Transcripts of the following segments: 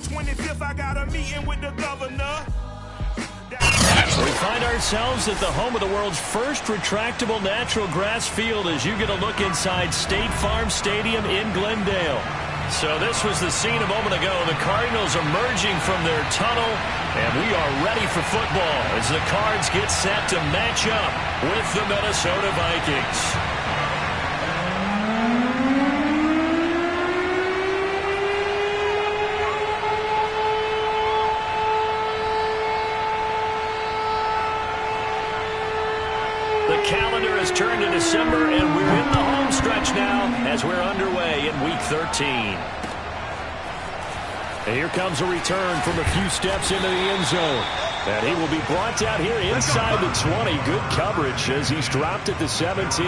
25th, I got a meeting with the governor. We find ourselves at the home of the world's first retractable natural grass field as you get a look inside State Farm Stadium in Glendale. So this was the scene a moment ago. The Cardinals emerging from their tunnel, and we are ready for football as the Cards get set to match up with the Minnesota Vikings. The calendar has turned to December, and we're in the home stretch now as we're underway in Week 13. And here comes a return from a few steps into the end zone. And he will be brought down here inside the 20. Good coverage as he's dropped at the 17.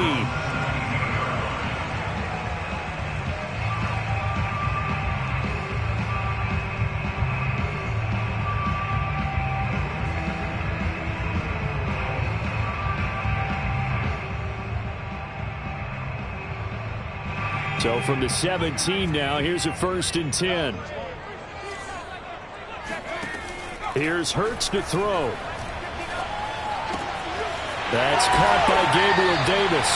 So from the 17 now, here's a 1st and 10. Here's Hurts to throw. That's caught by Gabriel Davis.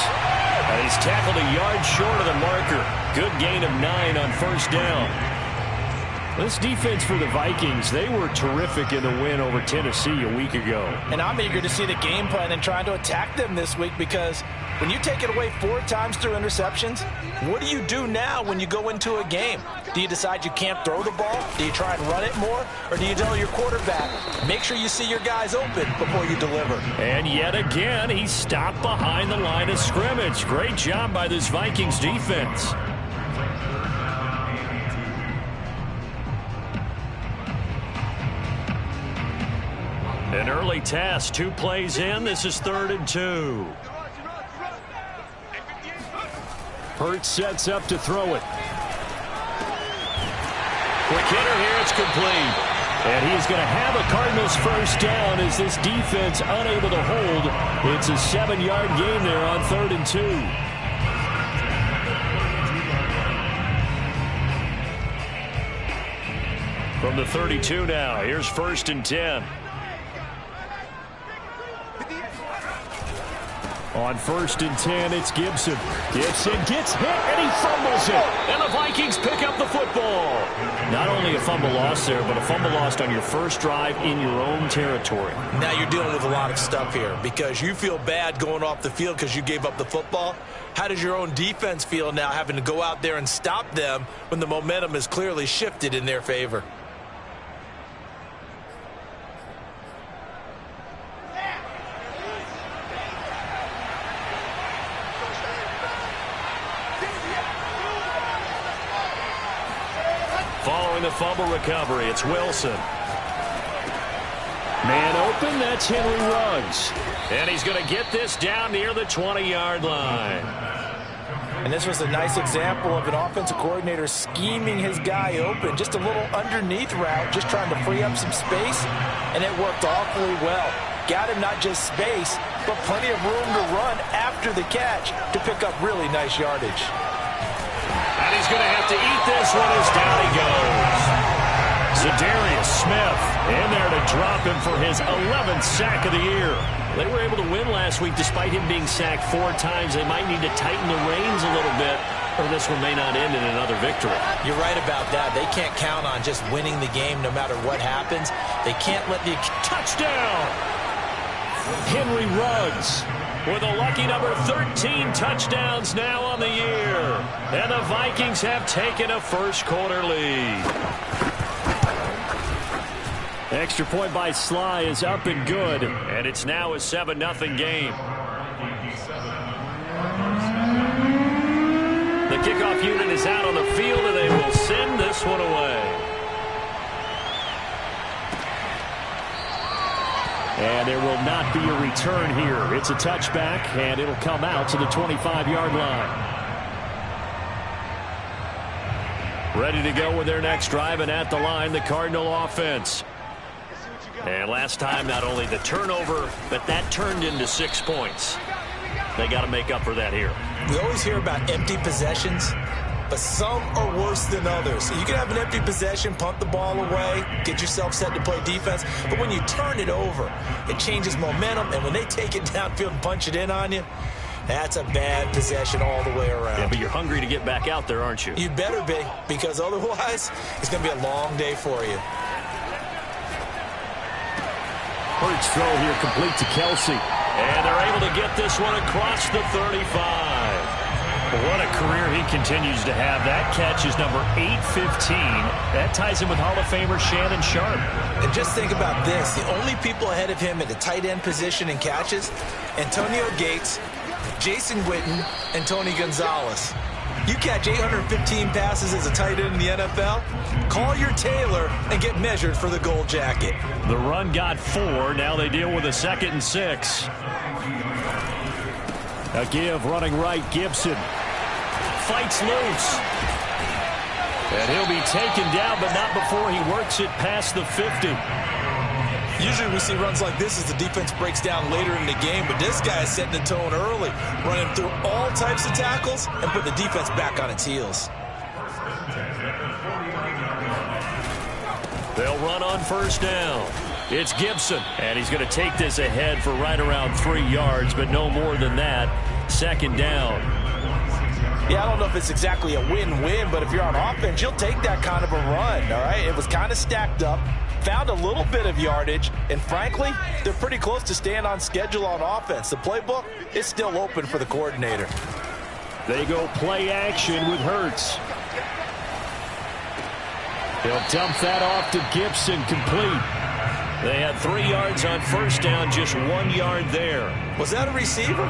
And he's tackled a yard short of the marker. Good gain of 9 on 1st down. This defense for the Vikings, they were terrific in the win over Tennessee a week ago. And I'm eager to see the game plan and trying to attack them this week, because when you take it away 4 times through interceptions, what do you do now when you go into a game? Do you decide you can't throw the ball? Do you try and run it more? Or do you tell your quarterback, make sure you see your guys open before you deliver? And yet again, he stopped behind the line of scrimmage. Great job by this Vikings defense. An early task, 2 plays in. This is 3rd and 2. Hurts sets up to throw it. Quick hitter here, it's complete. And he's going to have a Cardinals 1st down as this defense unable to hold. It's a 7-yard gain there on 3rd and 2. From the 32 now, here's 1st and 10. On 1st and 10, it's Gibson. Gibson gets hit, and he fumbles it. And the Vikings pick up the football. Not only a fumble loss there, but a fumble lost on your first drive in your own territory. Now you're dealing with a lot of stuff here, because you feel bad going off the field because you gave up the football. How does your own defense feel now, having to go out there and stop them when the momentum is clearly shifted in their favor? Following the fumble recovery, it's Wilson. Man open, that's Henry Ruggs. And he's going to get this down near the 20-yard line. And this was a nice example of an offensive coordinator scheming his guy open. Just a little underneath route, just trying to free up some space, and it worked awfully well. Got him not just space, but plenty of room to run after the catch to pick up really nice yardage. And he's going to have to eat this one as down he goes. Za'Darius Smith in there to drop him for his 11th sack of the year. They were able to win last week despite him being sacked 4 times. They might need to tighten the reins a little bit, or this one may not end in another victory. You're right about that. They can't count on just winning the game no matter what happens. They can't let the... Touchdown! Henry Ruggs with a lucky number 13 touchdowns now on the year. And the Vikings have taken a first-quarter lead. Extra point by Sly is up and good. And it's now a 7-0 game. The kickoff unit is out on the field, and they will send this one away. And there will not be a return here. It's a touchback, and it'll come out to the 25-yard line. Ready to go with their next drive, and at the line, the Cardinal offense. And last time, not only the turnover, but that turned into 6 points. They got to make up for that here. We always hear about empty possessions. but some are worse than others. You can have an empty possession, punt the ball away, get yourself set to play defense, but when you turn it over, it changes momentum, and when they take it downfield and punch it in on you, that's a bad possession all the way around. Yeah, but you're hungry to get back out there, aren't you? You better be, because otherwise, it's going to be a long day for you. Hurts throw here complete to Kelsey. And they're able to get this one across the 35. What a career he continues to have. That catch is number 815. That ties him with Hall of Famer Shannon Sharpe. And just think about this. The only people ahead of him at the tight end position in catches, Antonio Gates, Jason Witten, and Tony Gonzalez. You catch 815 passes as a tight end in the NFL, call your tailor and get measured for the gold jacket. The run got 4. Now they deal with a 2nd and 6. A give running right, Gibson. Fights loose. And he'll be taken down, but not before he works it past the 50. Usually we see runs like this as the defense breaks down later in the game, but this guy is setting the tone early, running through all types of tackles and put the defense back on its heels. They'll run on first down. It's Gibson, and he's going to take this ahead for right around 3 yards, but no more than that. 2nd down. Yeah, I don't know if it's exactly a win-win, but if you're on offense, you'll take that kind of a run, all right? It was kind of stacked up, found a little bit of yardage, and frankly, they're pretty close to staying on schedule on offense. The playbook is still open for the coordinator. They go play action with Hurts. He'll dump that off to Gibson, complete. They had 3 yards on first down, just 1 yard there. Was that a receiver?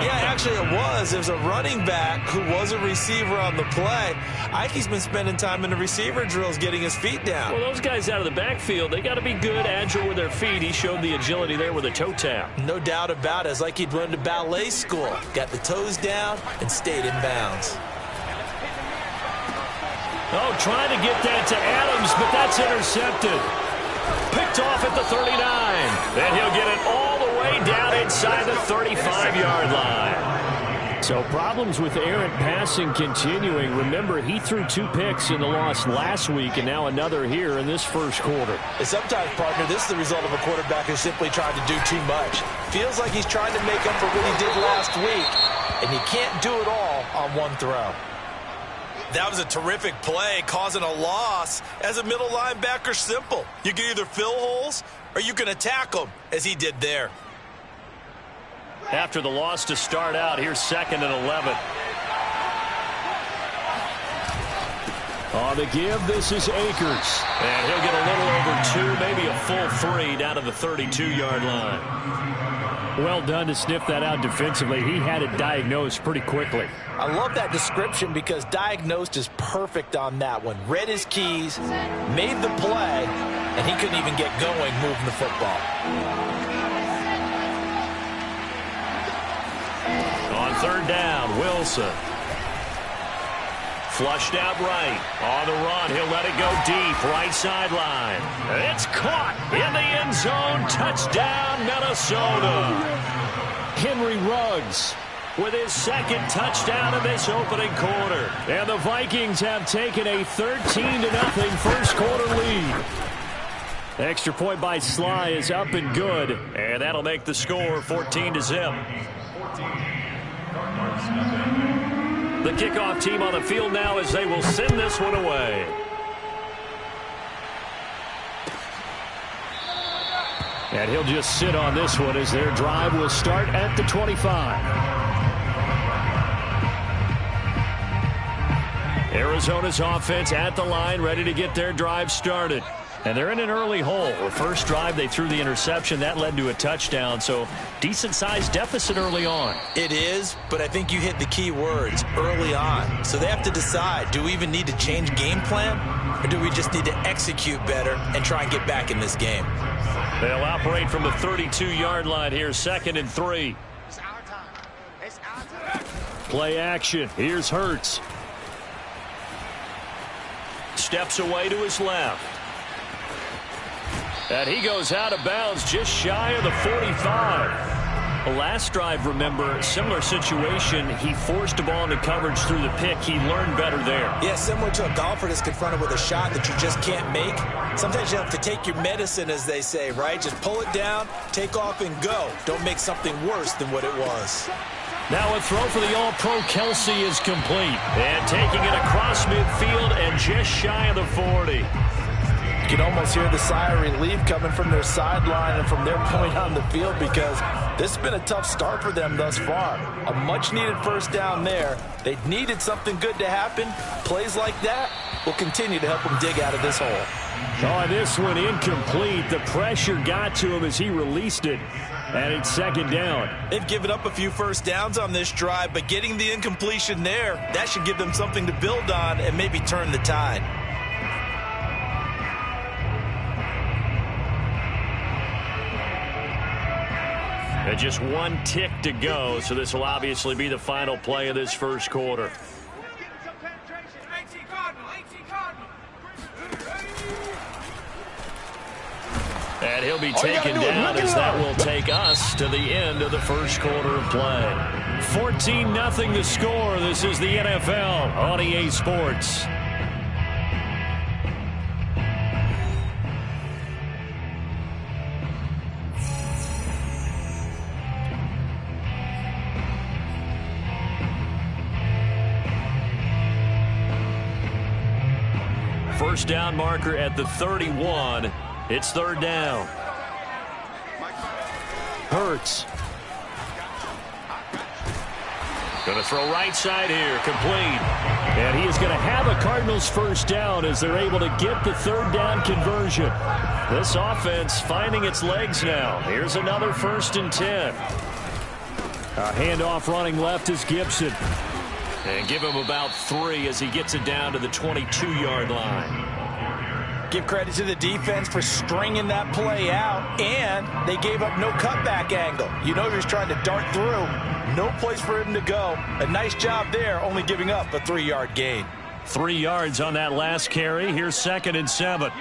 Yeah, actually it was. There's a running back who was a receiver on the play. Ike's been spending time in the receiver drills getting his feet down. Well, those guys out of the backfield, they got to be good, agile with their feet. He showed the agility there with a toe tap. No doubt about it. It's like he'd went to ballet school. Got the toes down and stayed in bounds. Oh, trying to get that to Adams, but that's intercepted. Picked off at the 39. And he'll get it all the way down inside the 35-yard line. So problems with errant passing continuing. Remember, he threw 2 picks in the loss last week and now another here in this first quarter. And sometimes, partner, this is the result of a quarterback who's simply trying to do too much. Feels like he's trying to make up for what he did last week, and he can't do it all on one throw. That was a terrific play, causing a loss. As a middle linebacker, simple. You can either fill holes or you can attack them, as he did there. After the loss to start out, here's 2nd and 11. On the give, this is Akers. And he'll get a little over 2, maybe a full 3 down to the 32-yard line. Well done to sniff that out defensively. He had it diagnosed pretty quickly. I love that description because diagnosed is perfect on that one. Read his keys, made the play, and he couldn't even get going moving the football. On 3rd down, Wilson. Flushed out right. On the run, he'll let it go deep. Right sideline. It's caught in the end zone. Touchdown, Minnesota. Henry Ruggs with his 2nd touchdown in this opening quarter. And the Vikings have taken a 13-0 first quarter lead. Extra point by Sly is up and good. And that'll make the score 14-0. The kickoff team on the field now as they will send this one away. And he'll just sit on this one as their drive will start at the 25. Arizona's offense at the line, ready to get their drive started. And they're in an early hole. The first drive, they threw the interception. That led to a touchdown, so decent-sized deficit early on. It is, but I think you hit the key words, early on. So they have to decide, do we even need to change game plan, or do we just need to execute better and try and get back in this game? They'll operate from the 32-yard line here, 2nd and 3. Play action. Here's Hurts. Steps away to his left. And he goes out of bounds just shy of the 45. Last drive, remember, similar situation. He forced a ball into coverage through the pick. He learned better there. Yeah, similar to a golfer that's confronted with a shot that you just can't make. Sometimes you have to take your medicine, as they say, right? Just pull it down, take off, and go. Don't make something worse than what it was. Now a throw for the All-Pro Kelce is complete. And taking it across midfield and just shy of the 40. You can almost hear the sigh of relief coming from their sideline and from their point on the field, because this has been a tough start for them thus far. A much-needed first down there. They needed something good to happen. Plays like that will continue to help them dig out of this hole. Oh, this one incomplete. The pressure got to him as he released it. And it's second down. They've given up a few first downs on this drive, but getting the incompletion there, that should give them something to build on and maybe turn the tide. And just one tick to go, so this will obviously be the final play of this first quarter. And he'll be taken down as that will take us to the end of the first quarter of play. 14-0 the score. This is the NFL on EA Sports. First down marker at the 31. It's third down. Hurts. Going to throw right side here. Complete. And he is going to have a Cardinals first down as they're able to get the third down conversion. This offense finding its legs now. Here's another 1st and 10. A handoff running left is Gibson. And give him about 3 as he gets it down to the 22-yard line. Give credit to the defense for stringing that play out, and they gave up no cutback angle. You know he was trying to dart through. No place for him to go. A nice job there, only giving up a 3-yard gain. 3 yards on that last carry. Here's 2nd and 7.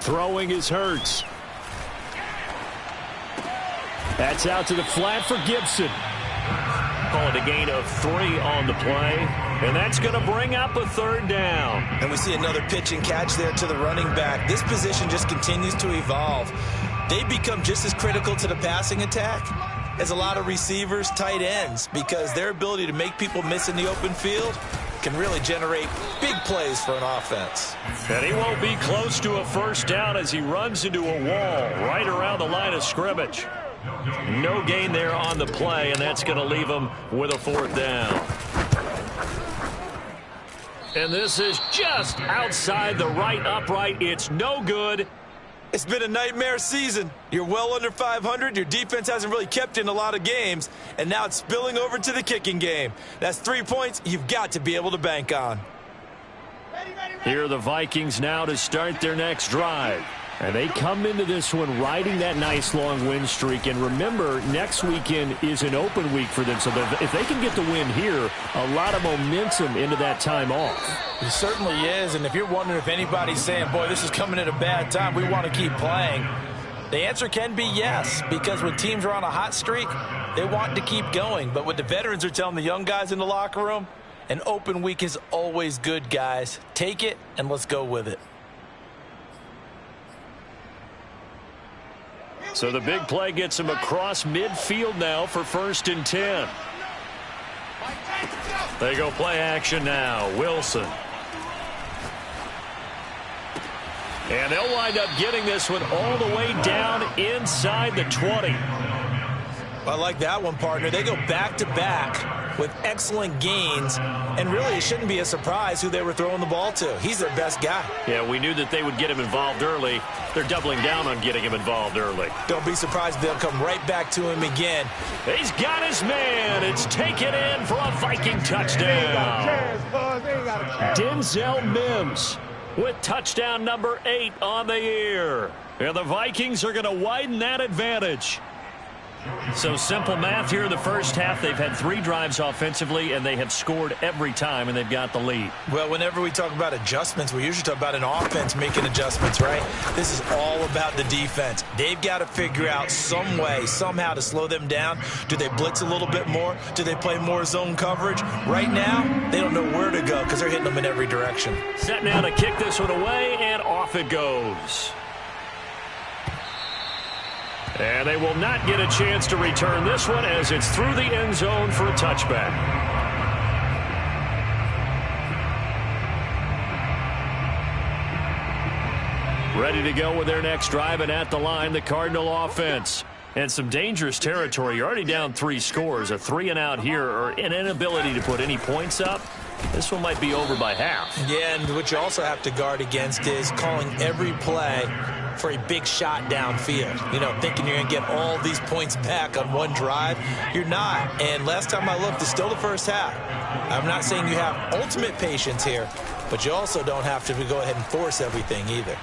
Throwing is Hurts. That's out to the flat for Gibson. Call it a gain of 3 on the play. And that's going to bring up a third down. And we see another pitch and catch there to the running back. This position just continues to evolve. They become just as critical to the passing attack as a lot of receivers, tight ends, because their ability to make people miss in the open field can really generate big plays for an offense. And he won't be close to a first down as he runs into a wall right around the line of scrimmage. No gain there on the play, and that's going to leave him with a 4th down. And this is just outside the right upright. It's no good. It's been a nightmare season. You're well under 500. Your defense hasn't really kept in a lot of games, and now it's spilling over to the kicking game. That's 3 points you've got to be able to bank on. Here are the Vikings now to start their next drive. And they come into this one riding that nice long win streak. And remember, next weekend is an open week for them. So if they can get the win here, a lot of momentum into that time off. It certainly is. And if you're wondering if anybody's saying, boy, this is coming at a bad time, we want to keep playing, the answer can be yes. Because when teams are on a hot streak, they want to keep going. But what the veterans are telling the young guys in the locker room, an open week is always good, guys. Take it and let's go with it. So the big play gets him across midfield now for 1st and 10. They go play action now. Wilson. And they'll wind up getting this one all the way down inside the 20. I like that one, partner. They go back-to-back with excellent gains, and really it shouldn't be a surprise who they were throwing the ball to. He's their best guy. Yeah, we knew that they would get him involved early. They're doubling down on getting him involved early. Don't be surprised if they'll come right back to him again. He's got his man. It's taken in for a Viking touchdown. Denzel Mims with touchdown number 8 on the year. And the Vikings are going to widen that advantage. So simple math here in the first half. They've had 3 drives offensively, and they have scored every time, and they've got the lead. Well, whenever we talk about adjustments, we usually talk about an offense making adjustments, right? This is all about the defense. They've got to figure out some way, somehow to slow them down. Do they blitz a little bit more? Do they play more zone coverage? Right now, they don't know where to go because they're hitting them in every direction. Set now to kick this one away, and off it goes. And they will not get a chance to return this one as it's through the end zone for a touchback. Ready to go with their next drive, and at the line, the Cardinal offense. And some dangerous territory. You're already down 3 scores. A 3-and-out here, or an inability to put any points up. This one might be over by half. Yeah, and what you also have to guard against is calling every play for a big shot downfield. You know, thinking you're going to get all these points back on one drive. You're not. And last time I looked, it's still the first half. I'm not saying you have ultimate patience here, but you also don't have to go ahead and force everything either.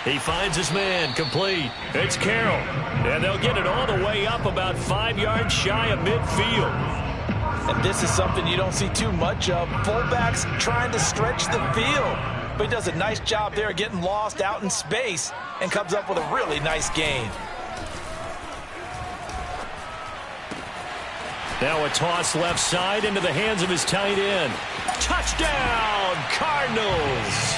He finds his man, complete. It's Carroll. And they'll get it all the way up about 5 yards shy of midfield. And this is something you don't see too much of. Fullbacks trying to stretch the field. But he does a nice job there getting lost out in space and comes up with a really nice gain. Now a toss left side into the hands of his tight end. Touchdown, Cardinals!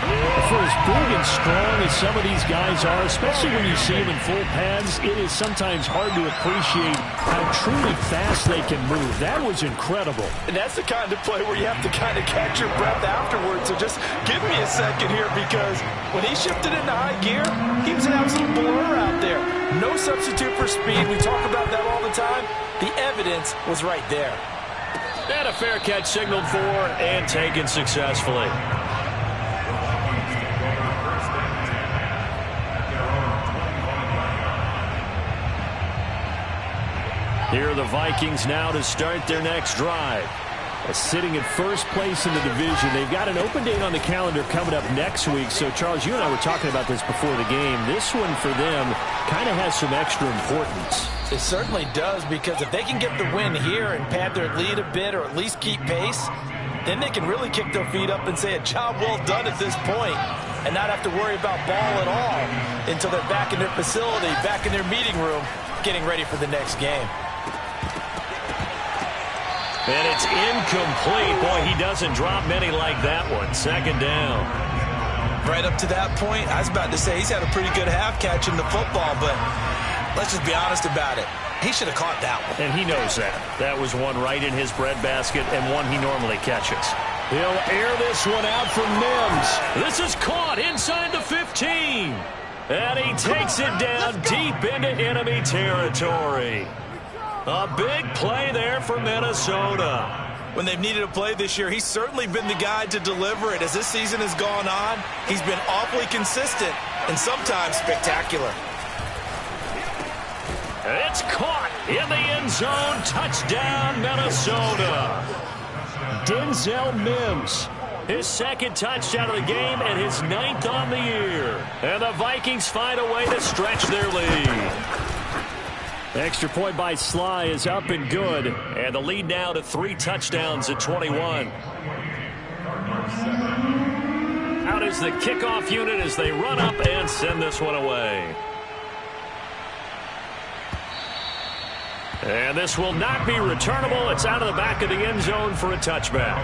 For as big and strong as some of these guys are, especially when you see them in full pads, it is sometimes hard to appreciate how truly fast they can move. That was incredible. And that's the kind of play where you have to kind of catch your breath afterwards. So just give me a second here, because when he shifted into high gear, he was an absolute blur out there. No substitute for speed. We talk about that all the time. The evidence was right there. And a fair catch signaled for and taken successfully. Here are the Vikings now to start their next drive. Sitting at first place in the division. They've got an open date on the calendar coming up next week. So, Charles, you and I were talking about this before the game. This one for them kind of has some extra importance. It certainly does, because if they can get the win here and pad their lead a bit, or at least keep pace, then they can really kick their feet up and say a job well done at this point, and not have to worry about ball at all until they're back in their facility, back in their meeting room, getting ready for the next game. And it's incomplete. Boy, he doesn't drop many like that one. Second down. Right up to that point, I was about to say he's had a pretty good half catching the football, but let's just be honest about it. He should have caught that one. And he knows that. That was one right in his breadbasket and one he normally catches. He'll air this one out for Mims. This is caught inside the 15. And he takes it down deep into enemy territory. A big play there for Minnesota. When they've needed a play this year, he's certainly been the guy to deliver it. As this season has gone on, he's been awfully consistent and sometimes spectacular. It's caught in the end zone. Touchdown, Minnesota. Denzel Mims, his second touchdown of the game and his 9th on the year. And the Vikings find a way to stretch their lead. Extra point by Sly is up and good. And the lead now to 3 touchdowns at 21. Out is the kickoff unit as they run up and send this one away. And this will not be returnable. It's out of the back of the end zone for a touchback.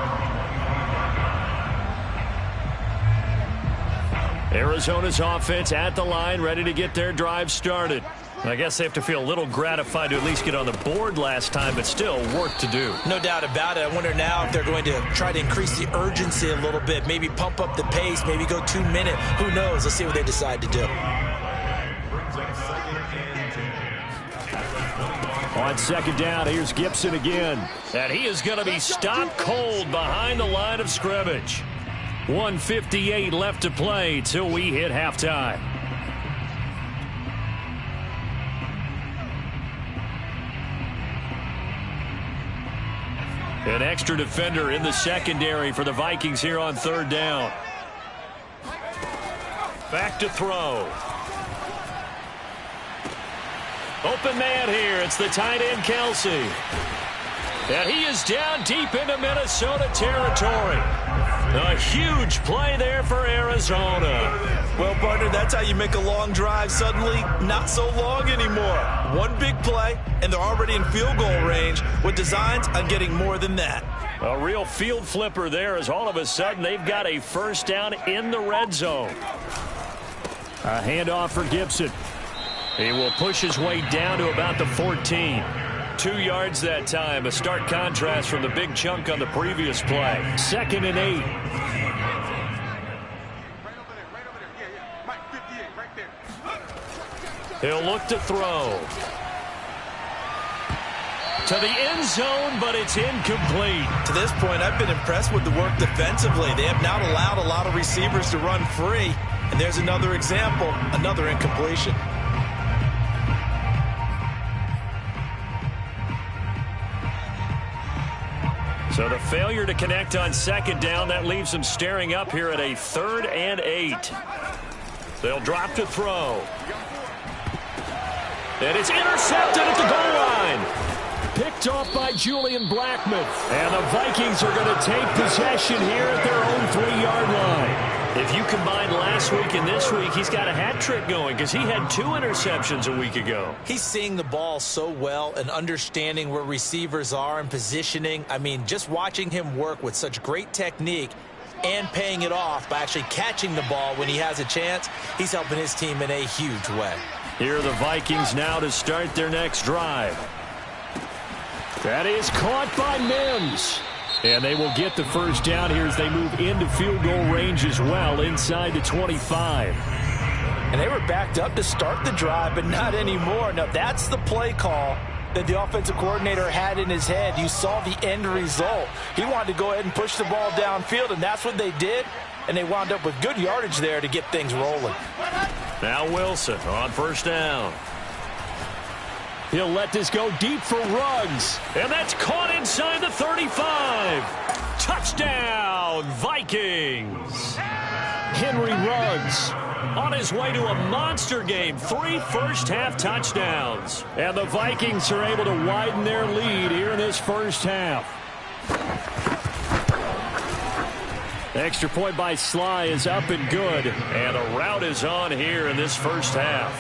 Arizona's offense at the line, ready to get their drive started. I guess they have to feel a little gratified to at least get on the board last time, but still work to do. No doubt about it. I wonder now if they're going to try to increase the urgency a little bit, maybe pump up the pace, maybe go 2 minute. Who knows? Let's see what they decide to do. On second down, here's Gibson again. And he is going to be stopped cold behind the line of scrimmage. 1:58 left to play till we hit halftime. An extra defender in the secondary for the Vikings here on third down. Back to throw. Open man here. It's the tight end, Kelce. And he is down deep into Minnesota territory. A huge play there for Arizona. Well, partner, that's how you make a long drive suddenly not so long anymore. One big play, and they're already in field goal range with designs on getting more than that. A real field flipper there as all of a sudden they've got a first down in the red zone. A handoff for Gibson. He will push his way down to about the 14. 2 yards that time. A stark contrast from the big chunk on the previous play. 2nd and 8. He'll look to throw. To the end zone, but it's incomplete. To this point, I've been impressed with the work defensively. They have not allowed a lot of receivers to run free. And there's another example, another incompletion. So the failure to connect on 2nd down, that leaves them staring up here at a 3rd and 8. They'll drop to throw. And it's intercepted at the goal line. Picked off by Julian Blackmon. And the Vikings are going to take possession here at their own 3-yard line. If you combine last week and this week, he's got a hat trick going because he had 2 interceptions a week ago. He's seeing the ball so well and understanding where receivers are and positioning. I mean, just watching him work with such great technique and paying it off by actually catching the ball when he has a chance, he's helping his team in a huge way. Here are the Vikings now to start their next drive. That is caught by Mims. And they will get the first down here as they move into field goal range as well, inside the 25. And they were backed up to start the drive, but not anymore. Now, that's the play call that the offensive coordinator had in his head. You saw the end result. He wanted to go ahead and push the ball downfield, and that's what they did. And they wound up with good yardage there to get things rolling. Now Wilson on first down. He'll let this go deep for Ruggs. And that's caught inside the 35. Touchdown, Vikings. Henry Ruggs on his way to a monster game. 3 first-half touchdowns. And the Vikings are able to widen their lead here in this first half. Extra point by Sly is up and good. And a rout is on here in this first half.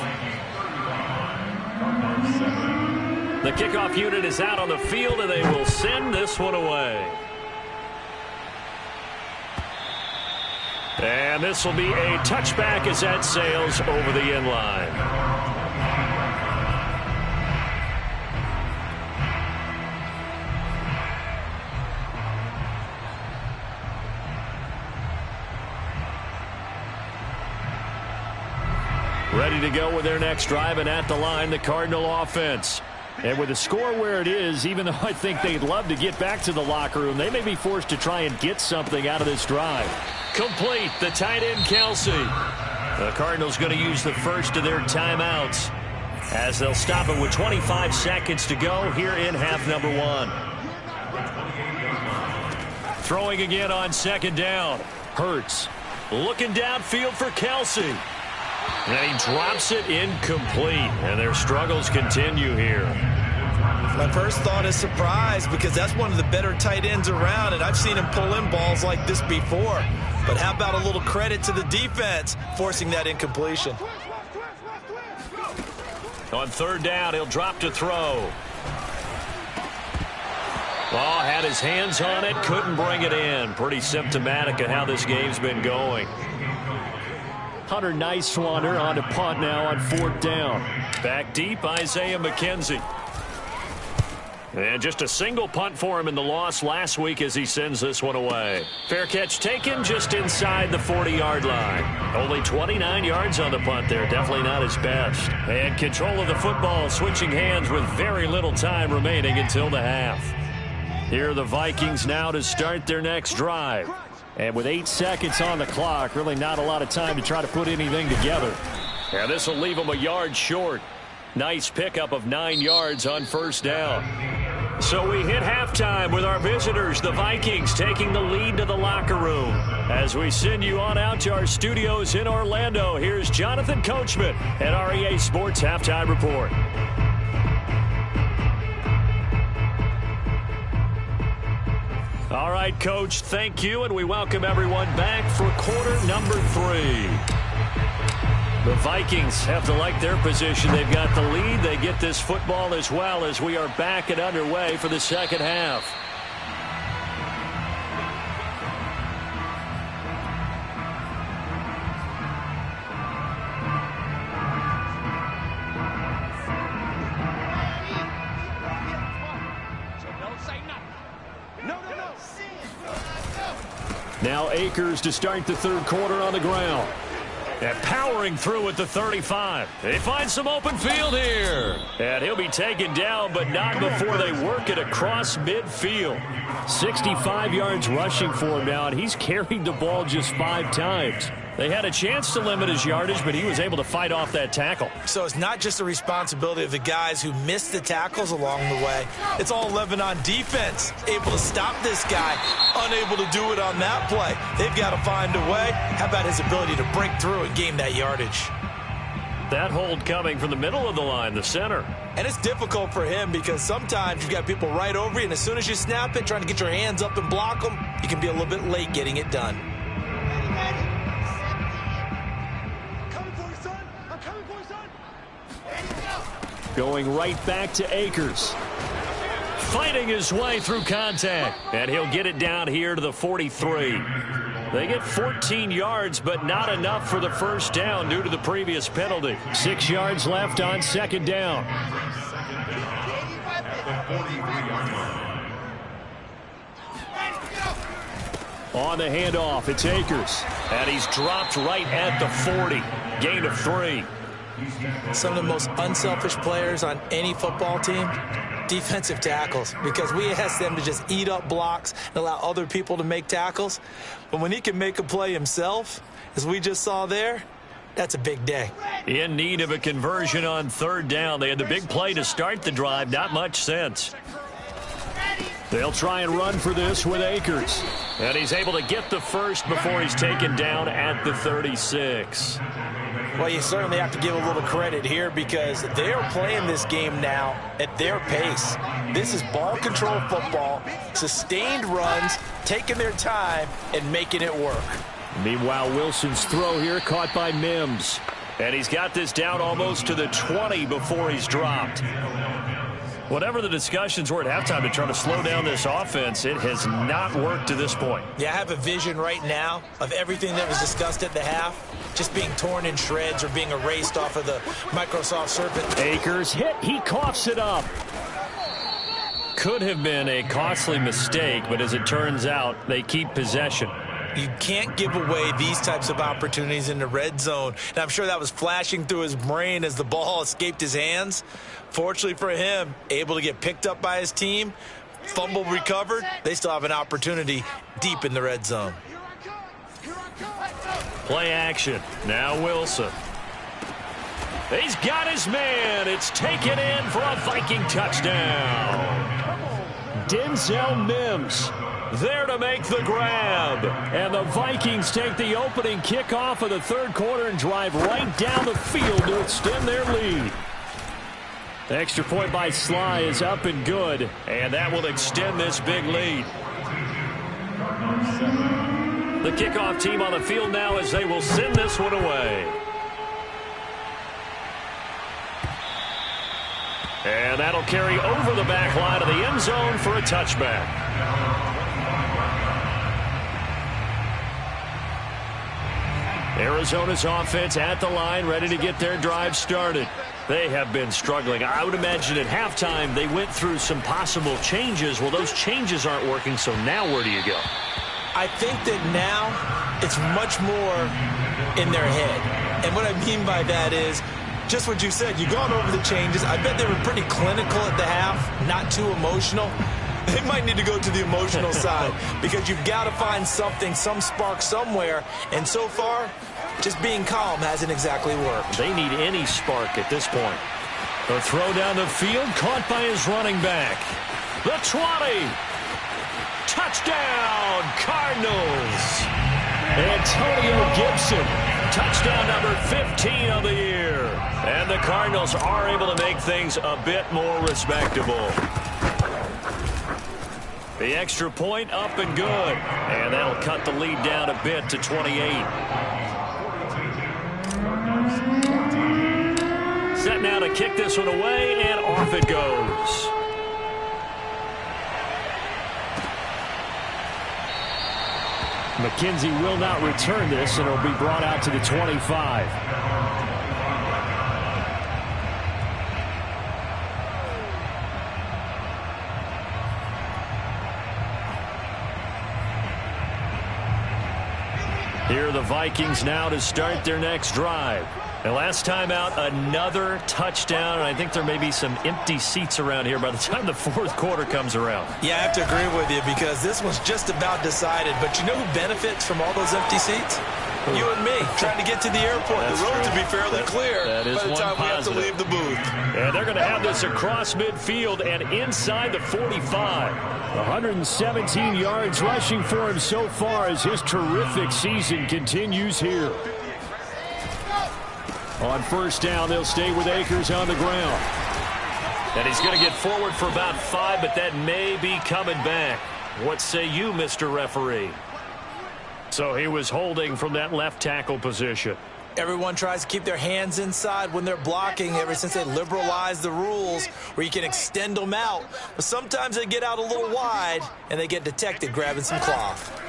The kickoff unit is out on the field, and they will send this one away. And this will be a touchback as that sails over the end line. Ready to go with their next drive, and at the line, the Cardinal offense. And with the score where it is, even though I think they'd love to get back to the locker room, they may be forced to try and get something out of this drive. Complete, the tight end, Kelce. The Cardinals going to use the first of their timeouts as they'll stop it with 25 seconds to go here in half number 1. Throwing again on 2nd down. Hurts looking downfield for Kelce. And he drops it incomplete, and their struggles continue here. My first thought is surprise because that's one of the better tight ends around, and I've seen him pull in balls like this before. But how about a little credit to the defense forcing that incompletion? On 3rd down, he'll drop to throw. Ball had his hands on it, couldn't bring it in. Pretty symptomatic of how this game's been going. Hunter Nicewander on to punt now on 4th down. Back deep, Isaiah McKenzie. And just a single punt for him in the loss last week as he sends this one away. Fair catch taken just inside the 40-yard line. Only 29 yards on the punt there. Definitely not his best. And control of the football switching hands with very little time remaining until the half. Here are the Vikings now to start their next drive. And with 8 seconds on the clock, really not a lot of time to try to put anything together. And this will leave them a yard short. Nice pickup of 9 yards on 1st down. So we hit halftime with our visitors, the Vikings, taking the lead to the locker room. As we send you on out to our studios in Orlando, here's Jonathan Coachman at REA Sports Halftime Report. All right, Coach, thank you, and we welcome everyone back for quarter number 3. The Vikings have to like their position. They've got the lead. They get this football as well as we are back and underway for the second half. Now Akers to start the third quarter on the ground. And powering through at the 35. They find some open field here. And he'll be taken down, but not before they work it across midfield. 65 yards rushing for him now, and he's carried the ball just 5 times. They had a chance to limit his yardage, but he was able to fight off that tackle. So it's not just the responsibility of the guys who missed the tackles along the way. It's all 11 on defense. Able to stop this guy, unable to do it on that play. They've got to find a way. How about his ability to break through and gain that yardage? That hold coming from the middle of the line, the center. And it's difficult for him because sometimes you've got people right over you, and as soon as you snap it, trying to get your hands up and block them, you can be a little bit late getting it done. Going right back to Akers. Fighting his way through contact. And he'll get it down here to the 43. They get 14 yards, but not enough for the first down due to the previous penalty. 6 yards left on second down. On the handoff, it's Akers. And he's dropped right at the 40. Gain of 3. Some of the most unselfish players on any football team, defensive tackles, because we ask them to just eat up blocks and allow other people to make tackles. But when he can make a play himself, as we just saw there, that's a big day. In need of a conversion on third down. They had the big play to start the drive. Not much sense. They'll try and run for this with Akers. And he's able to get the first before he's taken down at the 36. Well, you certainly have to give a little credit here because they're playing this game now at their pace. This is ball control football, sustained runs, taking their time, and making it work. Meanwhile, Wilson's throw here caught by Mims. And he's got this down almost to the 20 before he's dropped. Whatever the discussions were at halftime to try to slow down this offense, it has not worked to this point. Yeah, I have a vision right now of everything that was discussed at the half just being torn in shreds or being erased off of the Microsoft Surface. Akers hit. He coughs it up. Could have been a costly mistake, but as it turns out, they keep possession. You can't give away these types of opportunities in the red zone. And I'm sure that was flashing through his brain as the ball escaped his hands. Fortunately for him, able to get picked up by his team, fumble recovered. They still have an opportunity deep in the red zone. Play action. Now Wilson. He's got his man. It's taken in for a Viking touchdown. Denzel Mims there to make the grab. And the Vikings take the opening kickoff of the third quarter and drive right down the field to extend their lead. The extra point by Sly is up and good, and that will extend this big lead. The kickoff team on the field now as they will send this one away. And that'll carry over the back line of the end zone for a touchback. Arizona's offense at the line, ready to get their drive started. They have been struggling. I would imagine at halftime they went through some possible changes. Well, those changes aren't working, so now where do you go? I think that now it's much more in their head. And what I mean by that is just what you said. You've gone over the changes. I bet they were pretty clinical at the half, not too emotional. They might need to go to the emotional side because you've got to find something, some spark somewhere. And so far, just being calm hasn't exactly worked. They need any spark at this point. The throw down the field, caught by his running back. The 20. Touchdown, Cardinals. Antonio Gibson. Touchdown number 15 of the year. And the Cardinals are able to make things a bit more respectable. The extra point up and good. And that'll cut the lead down a bit to 28. Set now to kick this one away, and off it goes. McKenzie will not return this, and it'll be brought out to the 25. Here are the Vikings now to start their next drive. The last time out, another touchdown, and I think there may be some empty seats around here by the time the fourth quarter comes around. Yeah, I have to agree with you because this one's just about decided. But you know who benefits from all those empty seats? You and me, trying to get to the airport. That's the road true. to be fairly clear that is by the time we have to leave the booth. And they're going to have this across midfield and inside the 45. 117 yards rushing for him so far as his terrific season continues here. On first down, they'll stay with Akers on the ground. And he's going to get forward for about 5, but that may be coming back. What say you, Mr. Referee? So he was holding from that left tackle position. Everyone tries to keep their hands inside when they're blocking ever since they liberalized the rules where you can extend them out. But sometimes they get out a little wide and they get detected grabbing some cloth.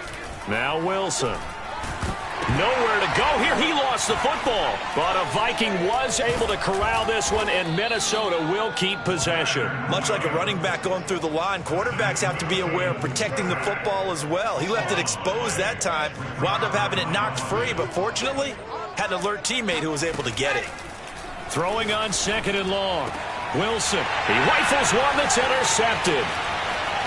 Now Wilson. Nowhere to go here. He lost the football. But a Viking was able to corral this one, and Minnesota will keep possession. Much like a running back going through the line, quarterbacks have to be aware of protecting the football as well. He left it exposed that time, wound up having it knocked free, but fortunately had an alert teammate who was able to get it. Throwing on second and long. Wilson. He rifles one that's intercepted.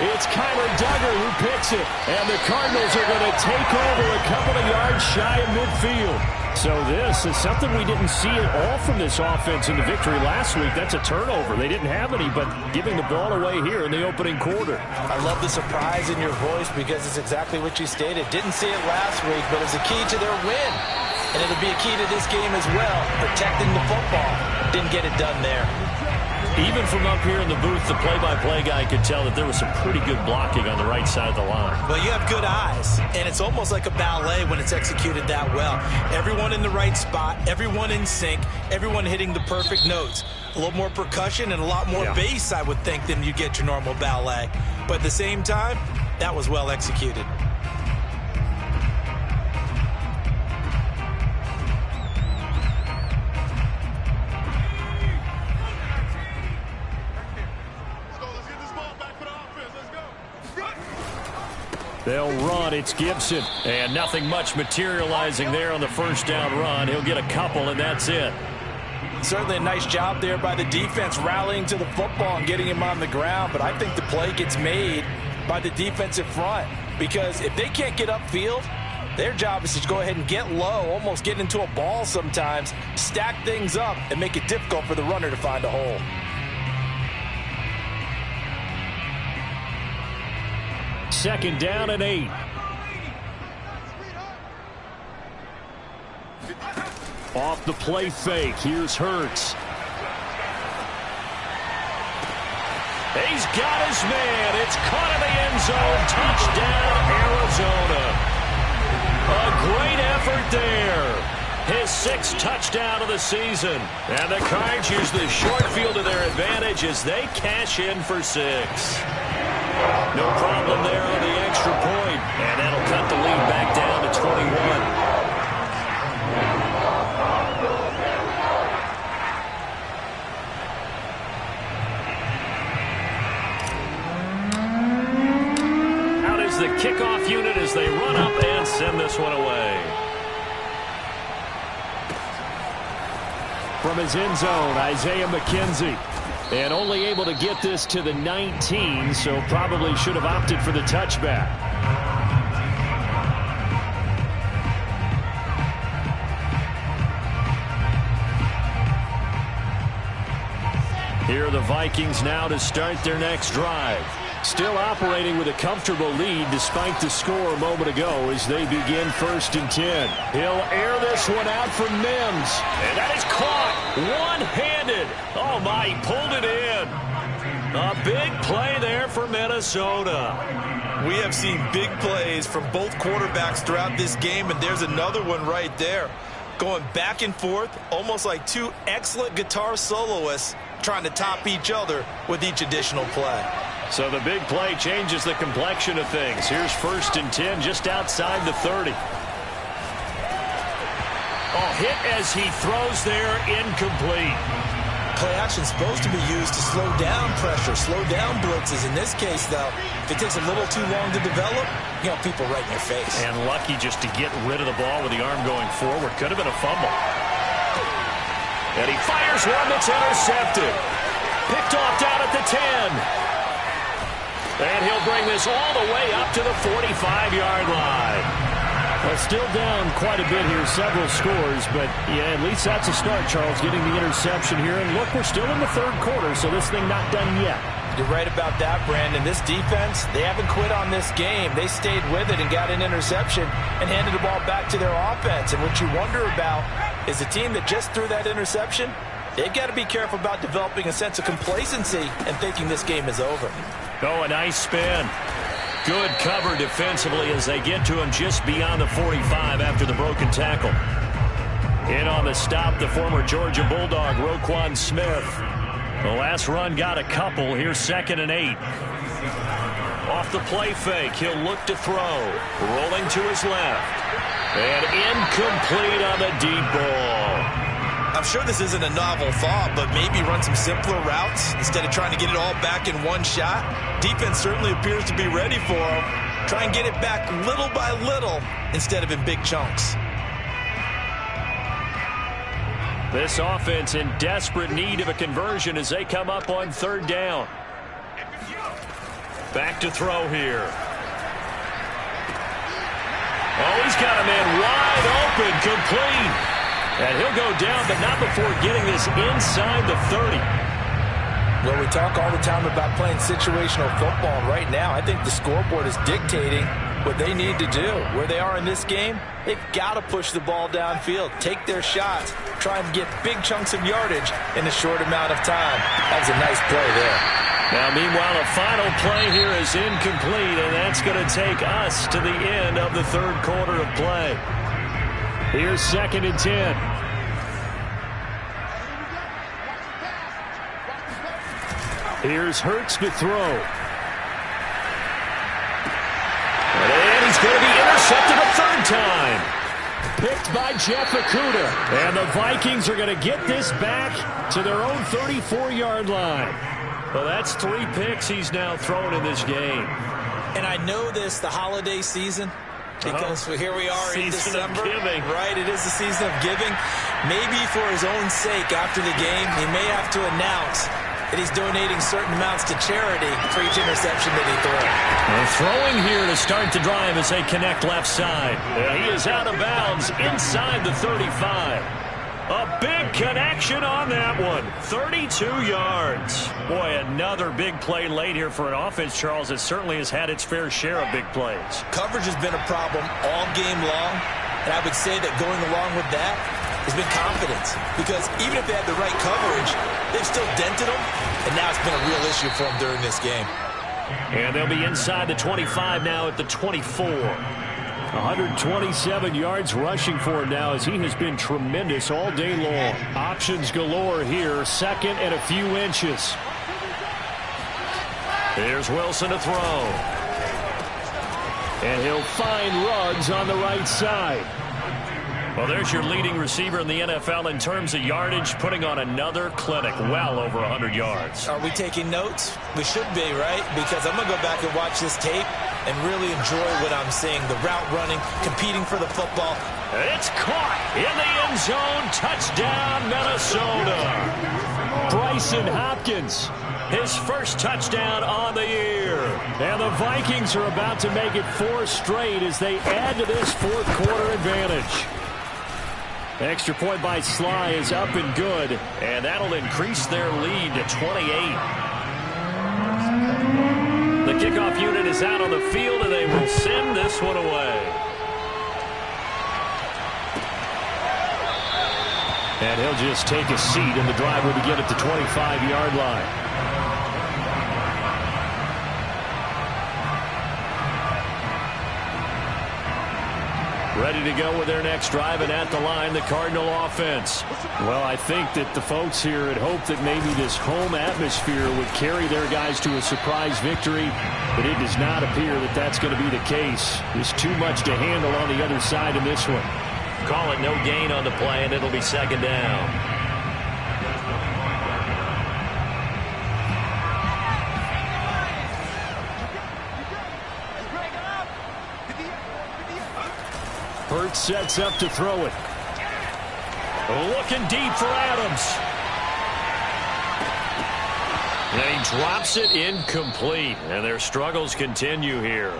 It's Kyler Duggar who picks it, and the Cardinals are going to take over a couple of yards shy of midfield. So this is something we didn't see at all from this offense in the victory last week. That's a turnover. They didn't have any, but giving the ball away here in the opening quarter. I love the surprise in your voice because it's exactly what you stated. Didn't see it last week, but it's a key to their win. And it'll be a key to this game as well, protecting the football. Didn't get it done there. Even from up here in the booth, the play-by-play guy could tell that there was some pretty good blocking on the right side of the line. Well, you have good eyes, and it's almost like a ballet when it's executed that well. Everyone in the right spot, everyone in sync, everyone hitting the perfect notes. A little more percussion and a lot more bass, I would think, than you get your normal ballet. But at the same time, that was well executed. They'll run. It's Gibson. And nothing much materializing there on the first down run. He'll get a couple, and that's it. Certainly a nice job there by the defense rallying to the football and getting him on the ground. But I think the play gets made by the defensive front. Because if they can't get upfield, their job is to go ahead and get low, almost get into a ball sometimes, stack things up, and make it difficult for the runner to find a hole. Second down and 8. Off the play fake. Here's Hurts. He's got his man. It's caught in the end zone. Touchdown, Arizona. A great effort there. His 6th touchdown of the season. And the Cards use the short field to their advantage as they cash in for 6. No problem there on the extra point. And that'll cut the lead back down to 21. Out is the kickoff unit as they run up and send this one away. From his end zone, Isaiah McKenzie. And only able to get this to the 19, so probably should have opted for the touchback. Here are the Vikings now to start their next drive. Still operating with a comfortable lead despite the score a moment ago as they begin 1st and 10. He'll air this one out for Mims. And that is caught one-handed. Oh, my, he pulled it in. A big play there for Minnesota. We have seen big plays from both quarterbacks throughout this game, and there's another one right there. Going back and forth, almost like two excellent guitar soloists trying to top each other with each additional play. So the big play changes the complexion of things. Here's 1st and 10 just outside the 30. Oh, hit as he throws there, incomplete. Play action supposed to be used to slow down pressure, slow down blitzes. In this case, though, if it takes a little too long to develop, you know, people right in your face. And lucky just to get rid of the ball with the arm going forward. Could have been a fumble. And he fires one that's intercepted. Picked off down at the 10. And he'll bring this all the way up to the 45-yard line. Well, still down quite a bit here, several scores, but yeah, at least that's a start, Charles, getting the interception here. And look, we're still in the 3rd quarter, so this thing not done yet. You're right about that, Brandon. This defense, they haven't quit on this game. They stayed with it and got an interception and handed the ball back to their offense. And what you wonder about is the team that just threw that interception, they've got to be careful about developing a sense of complacency and thinking this game is over. Oh, a nice spin. Good cover defensively as they get to him just beyond the 45 after the broken tackle. In on the stop, the former Georgia Bulldog, Roquan Smith. The last run got a couple. Here's 2nd and 8. Off the play fake, he'll look to throw. Rolling to his left. And incomplete on the deep ball. I'm sure this isn't a novel thought, but maybe run some simpler routes instead of trying to get it all back in one shot. Defense certainly appears to be ready for him. Try and get it back little by little instead of in big chunks. This offense in desperate need of a conversion as they come up on 3rd down. Back to throw here. Oh, he's got a man wide open, complete. And he'll go down, but not before getting this inside the 30. Well, we talk all the time about playing situational football, and right now I think the scoreboard is dictating what they need to do. Where they are in this game, they've got to push the ball downfield, take their shots, try and get big chunks of yardage in a short amount of time. That was a nice play there. Now, meanwhile, a final play here is incomplete, and that's going to take us to the end of the 3rd quarter of play. Here's 2nd and 10. Here's Hurts to throw. And he's going to be intercepted a 3rd time. Picked by Jeff Okudah. And the Vikings are going to get this back to their own 34-yard line. Well, that's 3 picks he's now thrown in this game. And I know this, the holiday season, because here we are in December. Right, it is the season of giving. Maybe for his own sake after the game, he may have to announce that he's donating certain amounts to charity for each interception that he throws. They're throwing here to start the drive as they connect left side. He is out of bounds inside the 35. A big connection on that one. 32 yards. Boy, another big play late here for an offense, Charles, that certainly has had its fair share of big plays. Coverage has been a problem all game long, and I would say that going along with that has been confidence. Because even if they had the right coverage, they've still dented them, and now it's been a real issue for them during this game. And they'll be inside the 25 now at the 24. 127 yards rushing for him now as he has been tremendous all day long. Options galore here, 2nd and a few inches. Here's Wilson to throw. And he'll find Ruggs on the right side. Well, there's your leading receiver in the NFL in terms of yardage, putting on another clinic, well over 100 yards. Are we taking notes? We should be, right? Because I'm going to go back and watch this tape and really enjoy what I'm seeing. The route running, competing for the football. It's caught in the end zone. Touchdown, Minnesota. Bryson Hopkins, his first touchdown on the year. And the Vikings are about to make it 4 straight as they add to this 4th quarter advantage. Extra point by Sly is up and good, and that'll increase their lead to 28. The kickoff unit is out on the field, and they will send this one away. And he'll just take a seat, and the drive will begin at the 25-yard line. Ready to go with their next drive, and at the line, the Cardinal offense. Well, I think that the folks here had hoped that maybe this home atmosphere would carry their guys to a surprise victory, but it does not appear that that's going to be the case. There's too much to handle on the other side in this one. Call it no gain on the play, and it'll be second down. Hurts sets up to throw it. Looking deep for Adams. And he drops it incomplete. And their struggles continue here.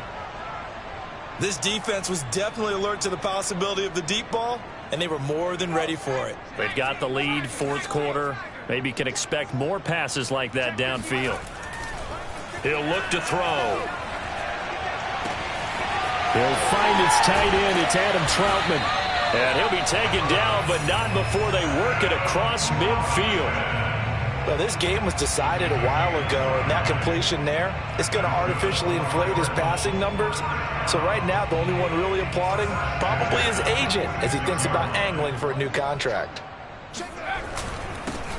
This defense was definitely alert to the possibility of the deep ball, and they were more than ready for it. They've got the lead, fourth quarter. Maybe can expect more passes like that downfield. He'll look to throw. He'll find its tight end. It's Adam Troutman. And he'll be taken down, but not before they work it across midfield. Well, this game was decided a while ago, and that completion there is going to artificially inflate his passing numbers. So right now, the only one really applauding probably his agent as he thinks about angling for a new contract.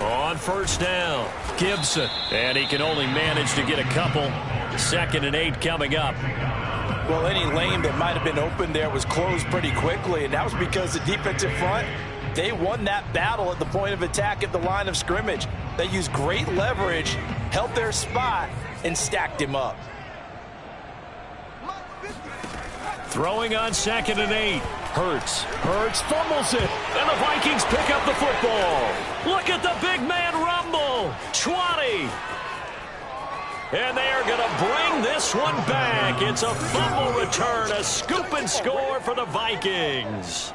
On first down, Gibson. And he can only manage to get a couple. 2nd and 8 coming up. Well, any lane that might have been open there was closed pretty quickly, and that was because the defensive front, they won that battle at the point of attack at the line of scrimmage. They used great leverage, held their spot, and stacked him up. Throwing on 2nd and 8. Hurts fumbles it. And the Vikings pick up the football. Look at the big man rumble. 20. And they are going to bring this one back. It's a fumble return, a scoop and score for the Vikings.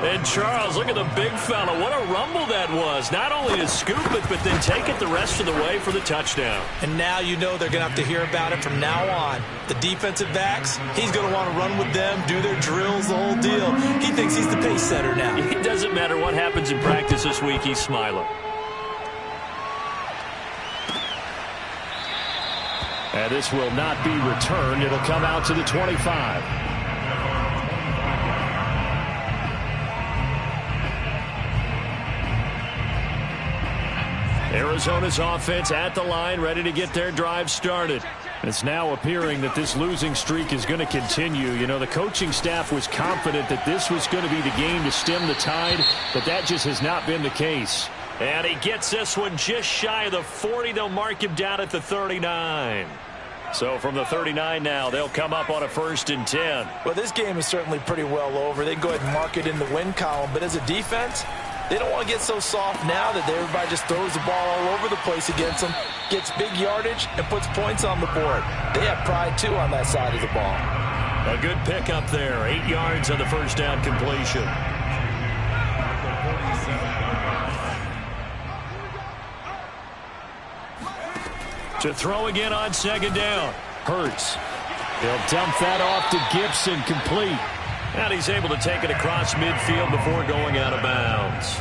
And Charles, look at the big fella. What a rumble that was. Not only to scoop it, but then take it the rest of the way for the touchdown. And now you know they're going to have to hear about it from now on. The defensive backs, he's going to want to run with them, do their drills, the whole deal. He thinks he's the pace setter now. It doesn't matter what happens in practice this week, he's smiling. And this will not be returned. It'll come out to the 25. Arizona's offense at the line, ready to get their drive started. It's now appearing that this losing streak is going to continue. You know, the coaching staff was confident that this was going to be the game to stem the tide, but that just has not been the case. And he gets this one just shy of the 40. They'll mark him down at the 39. So from the 39 now, they'll come up on a 1st and 10. Well, this game is certainly pretty well over. They can go ahead and mark it in the win column. But as a defense, they don't want to get so soft now that everybody just throws the ball all over the place against them, gets big yardage, and puts points on the board. They have pride, too, on that side of the ball. A good pickup there. 8 yards on the first down completion. To throw again on 2nd down. Hurts. He'll dump that off to Gibson, complete. And he's able to take it across midfield before going out of bounds.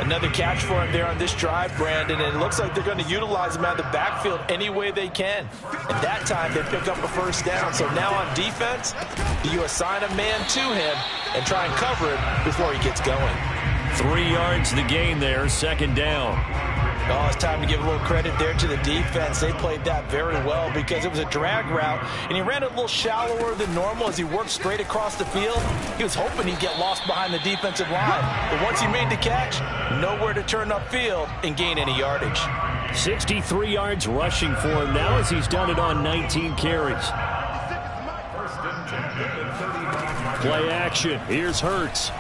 Another catch for him there on this drive, Brandon, and it looks like they're going to utilize him out of the backfield any way they can. And that time they pick up a 1st down. So now on defense, do you assign a man to him and try and cover him before he gets going? 3 yards the gain there, 2nd down. Oh, it's time to give a little credit there to the defense. They played that very well because it was a drag route, and he ran it a little shallower than normal as he worked straight across the field. He was hoping he'd get lost behind the defensive line. But once he made the catch, nowhere to turn upfield and gain any yardage. 63 yards rushing for him now as he's done it on 19 carries. Play action. Here's Hurts.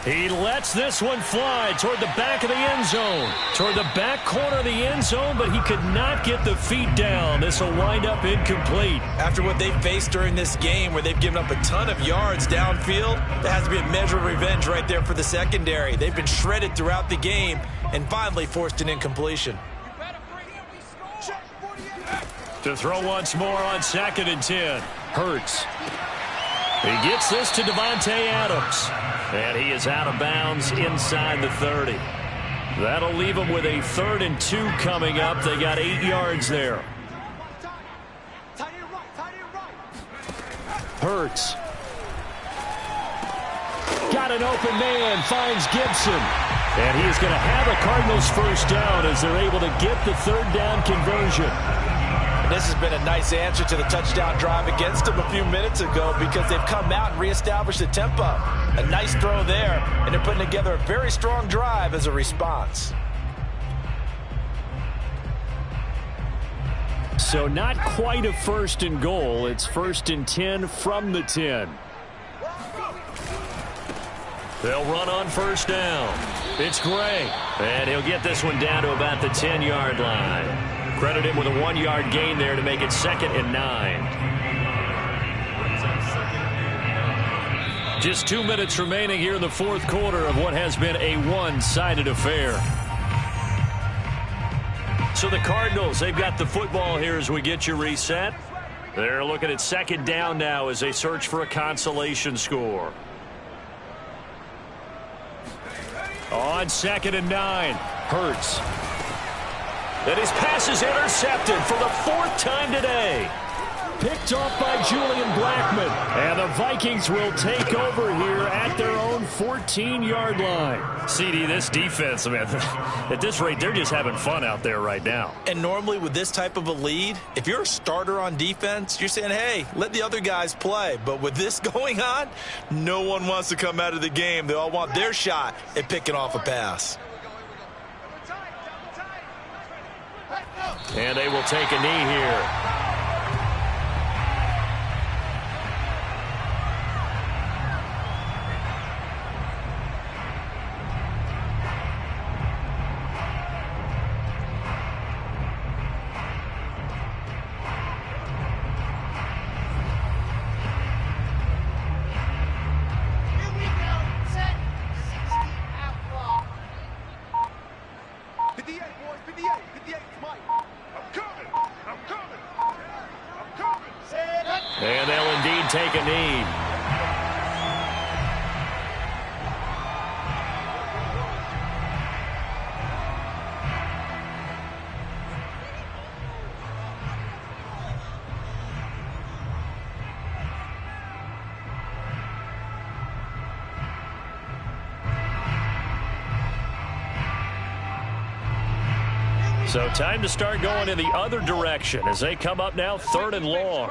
He lets this one fly toward the back of the end zone. Toward the back corner of the end zone, but he could not get the feet down. This will wind up incomplete. After what they faced during this game where they've given up a ton of yards downfield, there has to be a measure of revenge right there for the secondary. They've been shredded throughout the game and finally forced an incompletion. To throw once more on 2nd and 10. Hurts. He gets this to Davante Adams. And he is out of bounds inside the 30. That'll leave them with a 3rd and 2 coming up. They got 8 yards there. Hurts. Got an open man, finds Gibson. And he is going to have a Cardinals first down as they're able to get the third down conversion. This has been a nice answer to the touchdown drive against them a few minutes ago because they've come out and reestablished the tempo. A nice throw there, and they're putting together a very strong drive as a response. So not quite a first and goal. It's 1st and 10 from the 10. They'll run on first down. It's Gray. And he'll get this one down to about the 10-yard line. Credit him with a 1-yard gain there to make it 2nd and 9. Just 2 minutes remaining here in the fourth quarter of what has been a one-sided affair. So the Cardinals, they've got the football here as we get you reset. They're looking at 2nd down now as they search for a consolation score. On 2nd and 9, Hurts. And his pass is intercepted for the 4th time today. Picked off by Julian Blackmon. And the Vikings will take over here at their own 14-yard line. CD, this defense, man, at this rate, they're just having fun out there right now. And normally with this type of a lead, if you're a starter on defense, you're saying, hey, let the other guys play. But with this going on, no one wants to come out of the game. They all want their shot at picking off a pass. And they will take a knee here. And they'll indeed take a knee. So time to start going in the other direction as they come up now 3rd and long.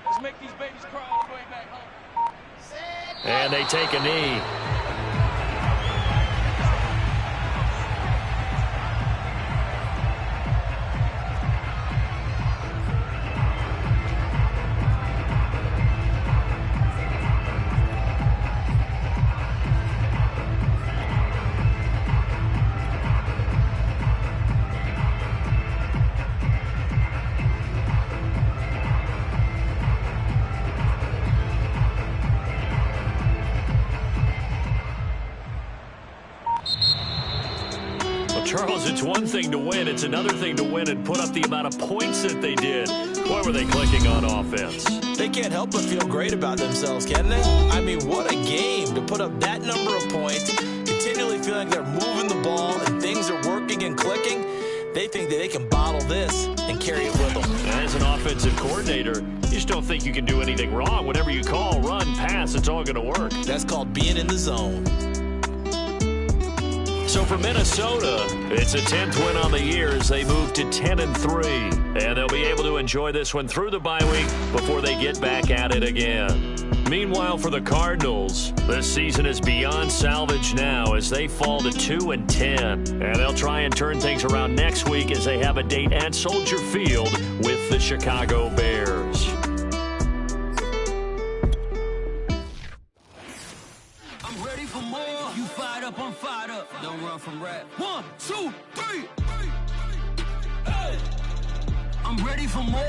Let's make these babies cry all the way back home. And they take a knee. Charles, it's one thing to win. It's another thing to win and put up the amount of points that they did. Boy, were they clicking on offense. They can't help but feel great about themselves, can they? I mean, what a game to put up that number of points, continually feeling they're moving the ball and things are working and clicking. They think that they can bottle this and carry it with them. As an offensive coordinator, you just don't think you can do anything wrong. Whatever you call, run, pass, it's all going to work. That's called being in the zone. So for Minnesota, it's a 10th win on the year as they move to 10-3. And they'll be able to enjoy this one through the bye week before they get back at it again. Meanwhile, for the Cardinals, this season is beyond salvage now as they fall to 2-10. And they'll try and turn things around next week as they have a date at Soldier Field with the Chicago Bears. I'm ready for more. You fired up, I'm fired up. Don't run from rap. 1, 2, 3. Hey. I'm ready for more.